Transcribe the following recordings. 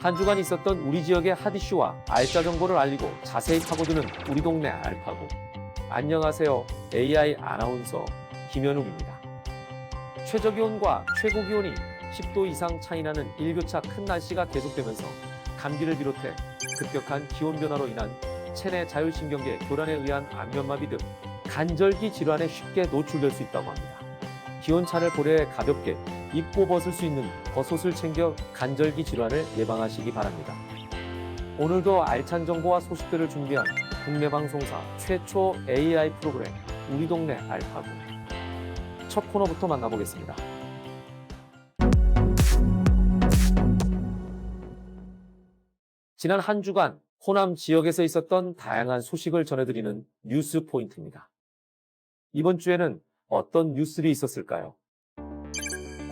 한 주간 있었던 우리 지역의 핫 이슈와 알짜 정보를 알리고 자세히 파고드는 우리 동네 알파고. 안녕하세요. AI 아나운서 김현욱입니다. 최저기온과 최고기온이 10도 이상 차이나는 일교차 큰 날씨가 계속되면서 감기를 비롯해 급격한 기온 변화로 인한 체내 자율신경계 교란에 의한 안면마비 등 간절기 질환에 쉽게 노출될 수 있다고 합니다. 기온차를 고려해 가볍게 입고 벗을 수 있는 겉옷을 챙겨 간절기 질환을 예방하시기 바랍니다. 오늘도 알찬 정보와 소식들을 준비한 국내 방송사 최초 AI 프로그램 우리 동네 알파고. 첫 코너부터 만나보겠습니다. 지난 한 주간 호남 지역에서 있었던 다양한 소식을 전해드리는 뉴스 포인트입니다. 이번 주에는 어떤 뉴스들이 있었을까요?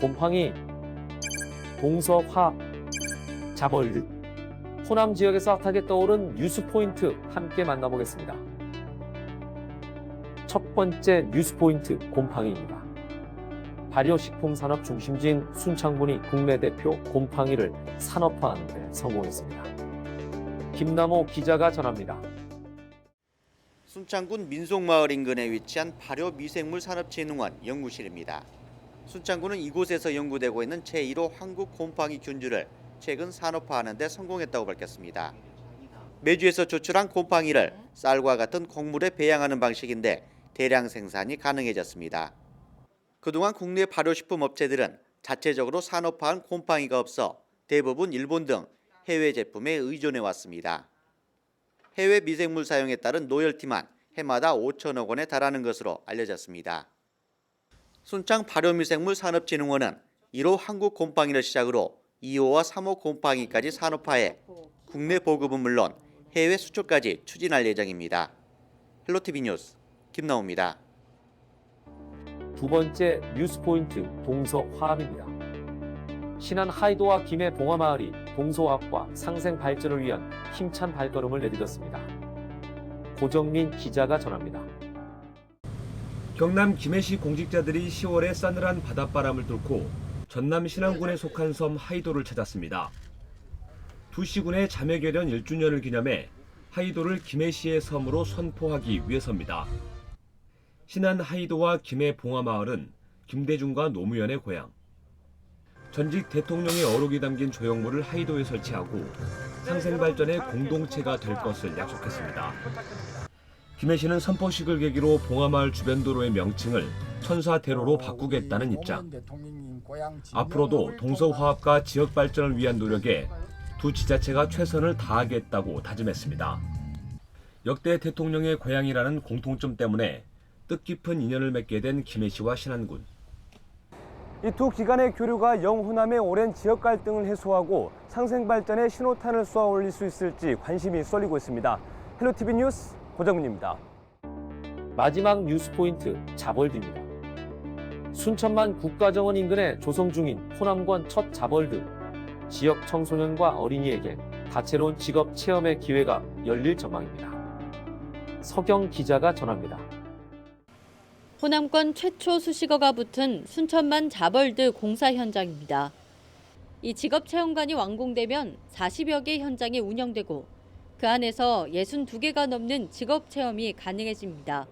곰팡이, 동서화, 자벌드. 호남 지역에서 핫하게 떠오른 뉴스 포인트 함께 만나보겠습니다. 첫 번째 뉴스 포인트 곰팡이입니다. 발효식품산업 중심지인 순창군이 국내 대표 곰팡이를 산업화하는 데 성공했습니다. 김남호 기자가 전합니다. 순창군 민속마을 인근에 위치한 발효미생물산업진흥원 연구실입니다. 순창군은 이곳에서 연구되고 있는 제1호 한국 곰팡이 균주를 최근 산업화하는 데 성공했다고 밝혔습니다. 메주에서 조출한 곰팡이를 쌀과 같은 곡물에 배양하는 방식인데 대량 생산이 가능해졌습니다. 그동안 국내 발효식품 업체들은 자체적으로 산업화한 곰팡이가 없어 대부분 일본 등 해외 제품에 의존해 왔습니다. 해외 미생물 사용에 따른 로열티만 해마다 5천억 원에 달하는 것으로 알려졌습니다. 순창 발효미생물산업진흥원은 1호 한국 곰팡이를 시작으로 2호와 3호 곰팡이까지 산업화해 국내 보급은 물론 해외 수출까지 추진할 예정입니다. 헬로티비 뉴스 김나호입니다. 두 번째 뉴스 포인트 동서화합입니다. 신안 하이도와 김해 봉화마을이 동서화합과 상생 발전을 위한 힘찬 발걸음을 내딛었습니다. 고정민 기자가 전합니다. 경남 김해시 공직자들이 10월에 싸늘한 바닷바람을 뚫고 전남 신안군에 속한 섬 하이도를 찾았습니다. 두 시군의 자매결연 1주년을 기념해 하이도를 김해시의 섬으로 선포하기 위해서입니다. 신안 하이도와 김해 봉화마을은 김대중과 노무현의 고향. 전직 대통령의 어록이 담긴 조형물을 하이도에 설치하고 상생발전의 공동체가 될 것을 약속했습니다. 김해시는 선포식을 계기로 봉화마을 주변 도로의 명칭을 천사대로로 바꾸겠다는 입장. 앞으로도 동서화합과 지역발전을 위한 노력에 두 지자체가 최선을 다하겠다고 다짐했습니다. 역대 대통령의 고향이라는 공통점 때문에 뜻깊은 인연을 맺게 된 김해시와 신안군. 이 두 기관의 교류가 영호남의 오랜 지역 갈등을 해소하고 상생발전의 신호탄을 쏘아 올릴 수 있을지 관심이 쏠리고 있습니다. 헬로티비 뉴스 고정민입니다. 마지막 뉴스 포인트 자벌드입니다. 순천만 국가정원 인근에 조성 중인 호남권 첫 자벌드. 지역 청소년과 어린이에게 다채로운 직업 체험의 기회가 열릴 전망입니다. 서경 기자가 전합니다. 호남권 최초 수식어가 붙은 순천만 자벌드 공사 현장입니다. 이 직업체험관이 완공되면 40여 개 현장이 운영되고 그 안에서 62개가 넘는 직업체험이 가능해집니다.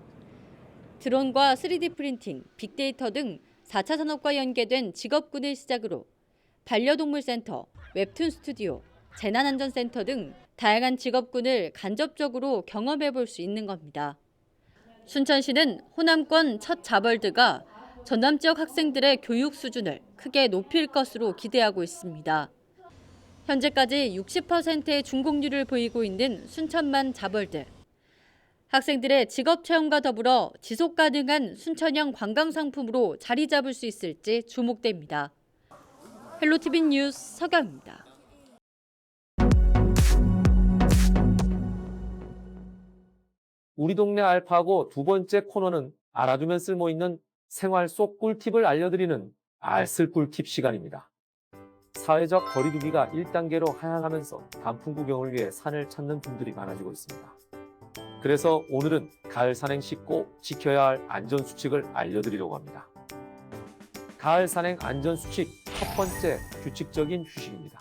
드론과 3D 프린팅, 빅데이터 등 4차 산업과 연계된 직업군을 시작으로 반려동물 센터, 웹툰 스튜디오, 재난안전센터 등 다양한 직업군을 간접적으로 경험해 볼 수 있는 겁니다. 순천시는 호남권 첫 자벌드가 전남 지역 학생들의 교육 수준을 크게 높일 것으로 기대하고 있습니다. 현재까지 60%의 준공률을 보이고 있는 순천만 자벌드. 학생들의 직업 체험과 더불어 지속 가능한 순천형 관광 상품으로 자리 잡을 수 있을지 주목됩니다. 헬로티비 뉴스 서경입니다. 우리 동네 알파고 두 번째 코너는 알아두면 쓸모있는 생활 속 꿀팁을 알려드리는 알쓸 꿀팁 시간입니다. 사회적 거리두기가 1단계로 하향하면서 단풍 구경을 위해 산을 찾는 분들이 많아지고 있습니다. 그래서 오늘은 가을 산행 시 꼭 지켜야 할 안전수칙을 알려드리려고 합니다. 가을 산행 안전수칙 첫 번째 규칙적인 휴식입니다.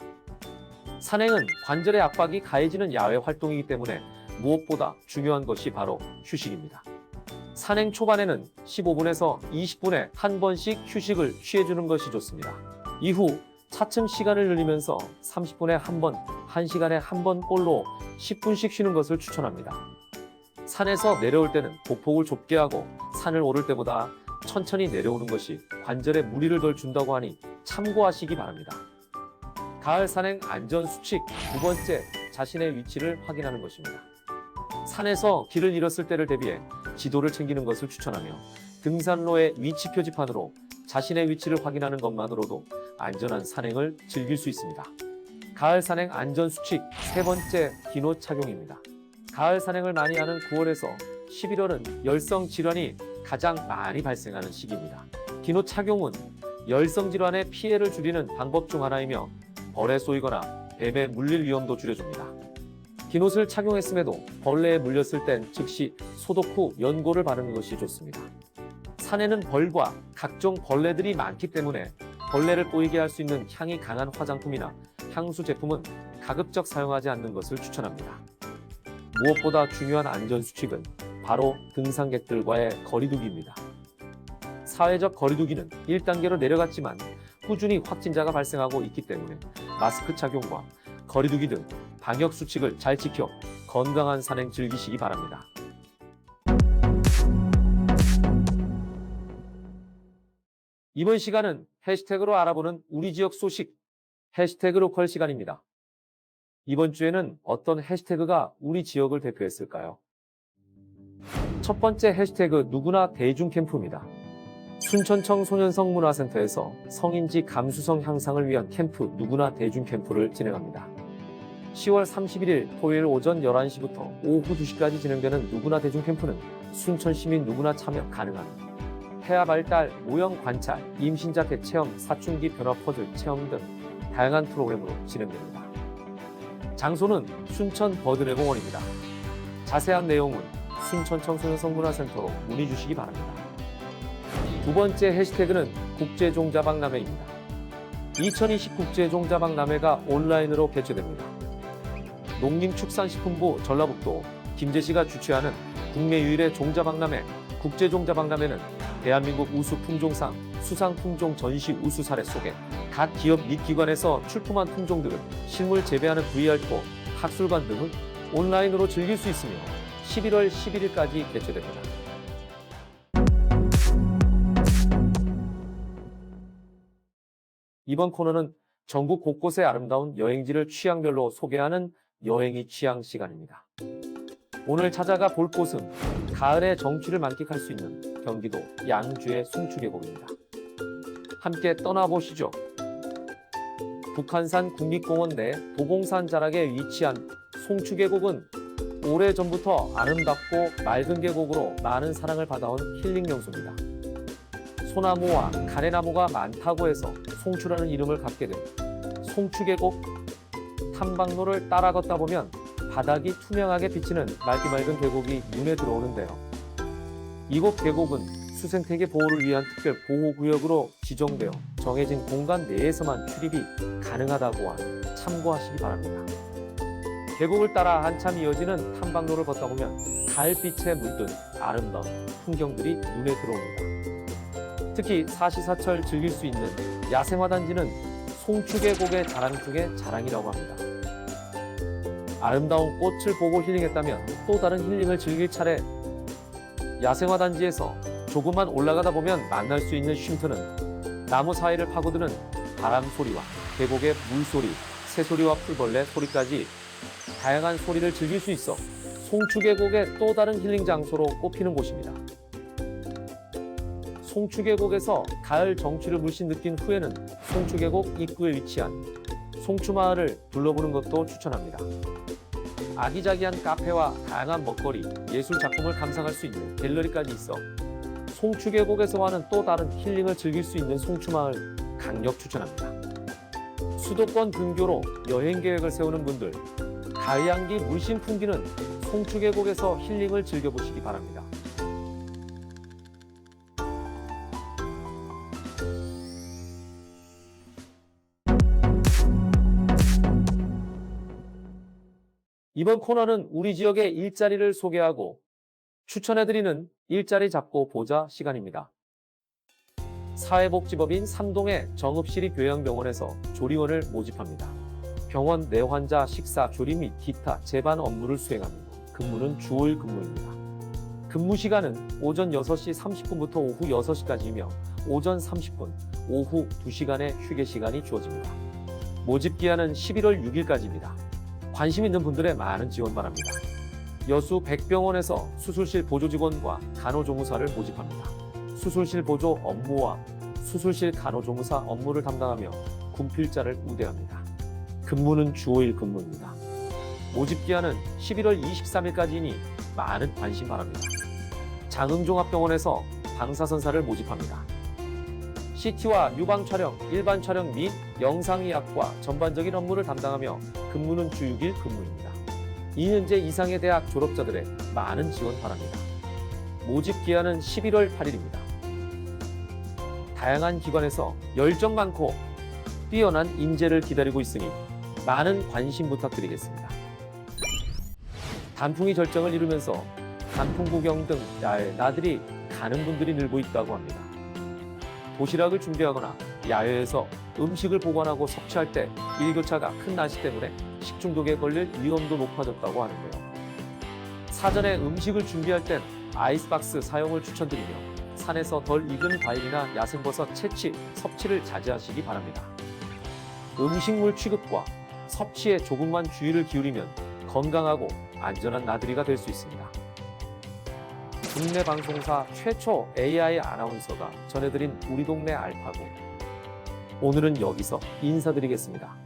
산행은 관절의 압박이 가해지는 야외 활동이기 때문에 무엇보다 중요한 것이 바로 휴식입니다. 산행 초반에는 15분에서 20분에 한 번씩 휴식을 취해주는 것이 좋습니다. 이후 차츰 시간을 늘리면서 30분에 한 번, 1시간에 한 번 꼴로 10분씩 쉬는 것을 추천합니다. 산에서 내려올 때는 보폭을 좁게 하고 산을 오를 때보다 천천히 내려오는 것이 관절에 무리를 덜 준다고 하니 참고하시기 바랍니다. 가을 산행 안전 수칙 두 번째, 자신의 위치를 확인하는 것입니다. 산에서 길을 잃었을 때를 대비해 지도를 챙기는 것을 추천하며 등산로의 위치 표지판으로 자신의 위치를 확인하는 것만으로도 안전한 산행을 즐길 수 있습니다. 가을 산행 안전 수칙 세 번째, 기노 착용입니다. 가을 산행을 많이 하는 9월에서 11월은 열성 질환이 가장 많이 발생하는 시기입니다. 기노 착용은 열성 질환의 피해를 줄이는 방법 중 하나이며 벌에 쏘이거나 뱀에 물릴 위험도 줄여줍니다. 긴옷을 착용했음에도 벌레에 물렸을 땐 즉시 소독 후 연고를 바르는 것이 좋습니다. 산에는 벌과 각종 벌레들이 많기 때문에 벌레를 꼬이게 할 수 있는 향이 강한 화장품이나 향수 제품은 가급적 사용하지 않는 것을 추천합니다. 무엇보다 중요한 안전수칙은 바로 등산객들과의 거리두기입니다. 사회적 거리두기는 1단계로 내려갔지만 꾸준히 확진자가 발생하고 있기 때문에 마스크 착용과 거리두기 등 방역수칙을 잘 지켜 건강한 산행 즐기시기 바랍니다. 이번 시간은 해시태그로 알아보는 우리 지역 소식, 해시태그 로컬 시간입니다. 이번 주에는 어떤 해시태그가 우리 지역을 대표했을까요? 첫 번째 해시태그 누구나 대중 캠프입니다. 순천 청소년성 문화센터에서 성인지 감수성 향상을 위한 캠프 누구나 대중 캠프를 진행합니다. 10월 31일 토요일 오전 11시부터 오후 2시까지 진행되는 누구나 대중 캠프는 순천 시민 누구나 참여 가능한 폐하 발달, 모형 관찰, 임신 자켓 체험, 사춘기 변화 퍼즐 체험 등 다양한 프로그램으로 진행됩니다. 장소는 순천 버드레공원입니다. 자세한 내용은 순천 청소년성 문화센터로 문의 주시기 바랍니다. 두 번째 해시태그는 국제종자박람회입니다. 2020 국제종자박람회가 온라인으로 개최됩니다. 농림축산식품부 전라북도 김제시가 주최하는 국내 유일의 종자박람회 국제종자박람회는 대한민국 우수 품종상, 수상 품종 전시 우수 사례 속에 각 기업 및 기관에서 출품한 품종들을 식물 재배하는 VR토, 학술관 등을 온라인으로 즐길 수 있으며 11월 11일까지 개최됩니다. 이번 코너는 전국 곳곳의 아름다운 여행지를 취향별로 소개하는 여행이 취향 시간입니다. 오늘 찾아가 볼 곳은 가을의 정취를 만끽할 수 있는 경기도 양주의 숭추계곡입니다. 함께 떠나보시죠. 북한산 국립공원 내 도봉산 자락에 위치한 숭추계곡은 오래전부터 아름답고 맑은 계곡으로 많은 사랑을 받아온 힐링 명소입니다. 소나무와 가래나무가 많다고 해서 송추라는 이름을 갖게 된 숭추계곡. 탐방로를 따라 걷다 보면 바닥이 투명하게 비치는 맑은 계곡이 눈에 들어오는데요. 이곳 계곡은 수생태계 보호를 위한 특별 보호구역으로 지정되어 정해진 공간 내에서만 출입이 가능하다고 하니 참고하시기 바랍니다. 계곡을 따라 한참 이어지는 탐방로를 걷다 보면 가을빛에 물든 아름다운 풍경들이 눈에 들어옵니다. 특히 사시사철 즐길 수 있는 야생화단지는 숭추계곡의 자랑 중의 자랑이라고 합니다. 아름다운 꽃을 보고 힐링했다면 또 다른 힐링을 즐길 차례. 야생화단지에서 조금만 올라가다 보면 만날 수 있는 쉼터는 나무 사이를 파고드는 바람 소리와 계곡의 물소리, 새소리와 풀벌레 소리까지 다양한 소리를 즐길 수 있어 숭추계곡의 또 다른 힐링 장소로 꼽히는 곳입니다. 숭추계곡에서 가을 정취를 물씬 느낀 후에는 숭추계곡 입구에 위치한 숭추마을을 둘러보는 것도 추천합니다. 아기자기한 카페와 다양한 먹거리, 예술 작품을 감상할 수 있는 갤러리까지 있어 숭추계곡에서와는 또 다른 힐링을 즐길 수 있는 숭추마을 강력 추천합니다. 수도권 근교로 여행 계획을 세우는 분들, 가을향기 물씬 풍기는 숭추계곡에서 힐링을 즐겨보시기 바랍니다. 이번 코너는 우리 지역의 일자리를 소개하고 추천해드리는 일자리 잡고 보자 시간입니다. 사회복지법인 삼동의 정읍시립교양병원에서 조리원을 모집합니다. 병원 내 환자 식사, 조리 및 기타 제반 업무를 수행합니다. 근무는 주 5일 근무입니다. 근무 시간은 오전 6시 30분부터 오후 6시까지이며 오전 30분, 오후 2시간의 휴게 시간이 주어집니다. 모집 기한은 11월 6일까지입니다. 관심 있는 분들의 많은 지원 바랍니다. 여수 백병원에서 수술실 보조 직원과 간호조무사를 모집합니다. 수술실 보조 업무와 수술실 간호조무사 업무를 담당하며 군필자를 우대합니다. 근무는 주 5일 근무입니다. 모집 기한은 11월 23일까지이니 많은 관심 바랍니다. 장흥종합병원에서 방사선사를 모집합니다. CT와 유방 촬영, 일반 촬영 및 영상의학과 전반적인 업무를 담당하며 근무는 주 6일 근무입니다. 2년제 이상의 대학 졸업자들의 많은 지원 바랍니다. 모집 기한은 11월 8일입니다. 다양한 기관에서 열정 많고 뛰어난 인재를 기다리고 있으니 많은 관심 부탁드리겠습니다. 단풍이 절정을 이루면서 단풍 구경 등 야외 나들이 가는 분들이 늘고 있다고 합니다. 도시락을 준비하거나 야외에서 음식을 보관하고 섭취할 때 일교차가 큰 날씨 때문에 식중독에 걸릴 위험도 높아졌다고 하는데요. 사전에 음식을 준비할 땐 아이스박스 사용을 추천드리며 산에서 덜 익은 과일이나 야생버섯 채취, 섭취를 자제하시기 바랍니다. 음식물 취급과 섭취에 조금만 주의를 기울이면 건강하고 안전한 나들이가 될 수 있습니다. 국내 방송사 최초 AI 아나운서가 전해드린 우리 동네 알파고. 오늘은 여기서 인사드리겠습니다.